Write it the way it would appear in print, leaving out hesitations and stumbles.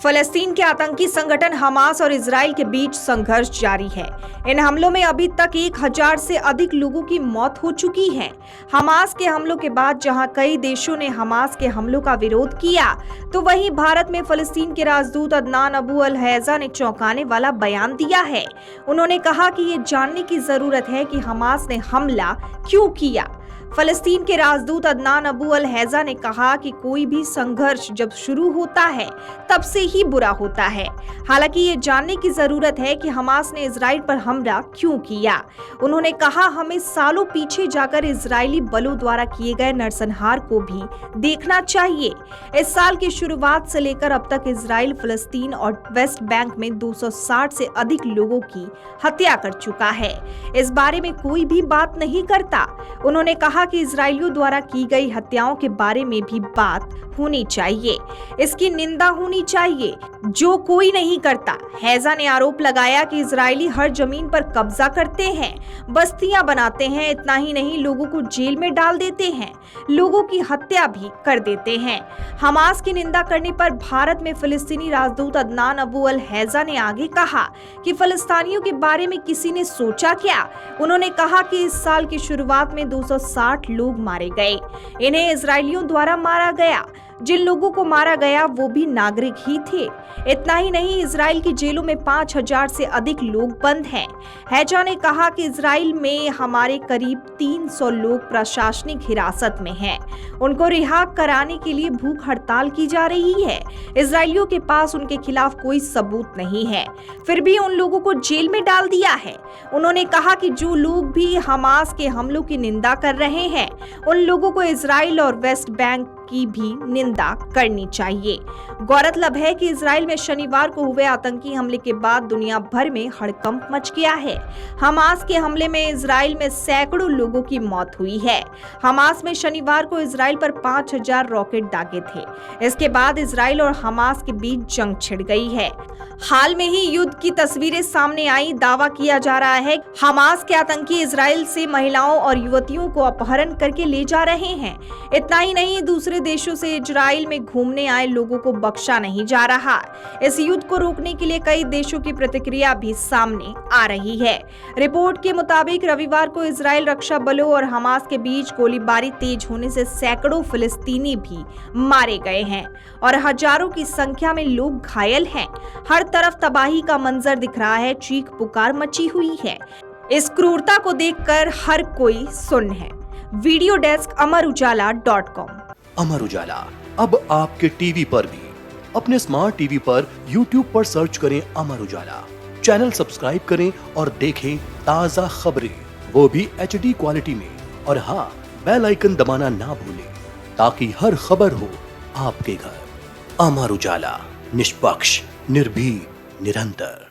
फलस्तीन के आतंकी संगठन हमास और इजराइल के बीच संघर्ष जारी है। इन हमलों में अभी तक 1000 से अधिक लोगों की मौत हो चुकी है। हमास के हमलों के बाद जहां कई देशों ने हमास के हमलों का विरोध किया, तो वहीं भारत में फलस्तीन के राजदूत अदनान अबू अल हैजा ने चौंकाने वाला बयान दिया है। उन्होंने कहा कि ये जानने की जरूरत है कि हमास ने हमला क्यों किया। फलस्तीन के राजदूत अदनान अबू अल हैजा ने कहा कि कोई भी संघर्ष जब शुरू होता है तब से ही बुरा होता है। हालांकि ये जानने की जरूरत है कि हमास ने इजराइल पर हमला क्यों किया। उन्होंने कहा, हमें सालों पीछे जाकर इजरायली बलों द्वारा किए गए नरसंहार को भी देखना चाहिए। इस साल की शुरुआत से लेकर अब तक इजराइल फलस्तीन और वेस्ट बैंक में 260 से अधिक लोगों की हत्या कर चुका है। इस बारे में कोई भी बात नहीं करता। उन्होंने कहा कि इजरायलियों द्वारा की गई हत्याओं के बारे में भी बात होनी चाहिए, इसकी निंदा होनी चाहिए, जो कोई नहीं करता। हैजा ने आरोप लगाया कि इजरायली हर जमीन पर कब्जा करते हैं, बस्तियां बनाते हैं, इतना ही नहीं लोगों को जेल में डाल देते हैं, लोगों की हत्या भी कर देते हैं। हमास की निंदा करने पर भारत में फिलिस्तीनी राजदूत अदनान अबू अल हैजा ने आगे कहा कि फिलिस्तीनियों के बारे में किसी ने सोचा क्या। उन्होंने कहा कि इस साल की शुरुआत में 260 लोग मारे गए। इन्हें इजरायलियों द्वारा मारा गया। जिन लोगों को मारा गया वो भी नागरिक ही थे। इतना ही नहीं, इजराइल की जेलों में 5000 से अधिक लोग बंद हैं। हैजा ने कहा कि इजराइल में हमारे करीब 300 लोग प्रशासनिक हिरासत में हैं। उनको रिहा कराने के लिए भूख हड़ताल की जा रही है। इजरायलियों के पास उनके खिलाफ कोई सबूत नहीं है, फिर भी उन लोगों को जेल में डाल दिया है। उन्होंने कहा कि जो लोग भी हमास के हमलों की निंदा कर रहे हैं, उन लोगों को इजराइल और वेस्ट बैंक की भी निंदा करनी चाहिए। गौरतलब है कि इजराइल में शनिवार को हुए आतंकी हमले के बाद दुनिया भर में हड़कंप मच गया है। हमास के हमले में इजराइल में सैकड़ों लोगों की मौत हुई है। हमास में शनिवार को इजराइल पर 5000 रॉकेट दागे थे। इसके बाद इजराइल और हमास के बीच जंग छिड़ गई है। हाल में ही युद्ध की तस्वीरें सामने आई। दावा किया जा रहा है हमास के आतंकी इजराइल से महिलाओं और युवतियों को अपहरण करके ले जा रहे हैं। इतना ही नहीं, दूसरे देशों से इजराइल में घूमने आए लोगों को बख्शा नहीं जा रहा। इस युद्ध को रोकने के लिए कई देशों की प्रतिक्रिया भी सामने आ रही है। रिपोर्ट के मुताबिक रविवार को इजराइल रक्षा बलों और हमास के बीच गोलीबारी तेज होने से सैकड़ों फिलिस्तीनी भी मारे गए हैं और हजारों की संख्या में लोग घायल हैं। हर तरफ तबाही का मंजर दिख रहा है, चीख पुकार मची हुई है। इस क्रूरता को देखकर हर कोई सुन्न है। Video desk अमरउजाला.com। अमर उजाला अब आपके टीवी पर भी। अपने स्मार्ट टीवी पर YouTube पर सर्च करें अमर उजाला, चैनल सब्सक्राइब करें और देखें ताज़ा खबरें, वो भी HD क्वालिटी में। और हाँ, बेल आइकन दबाना ना भूलें ताकि हर खबर हो आपके घर। अमर उजाला, निष्पक्ष, निर्भीक, निरंतर।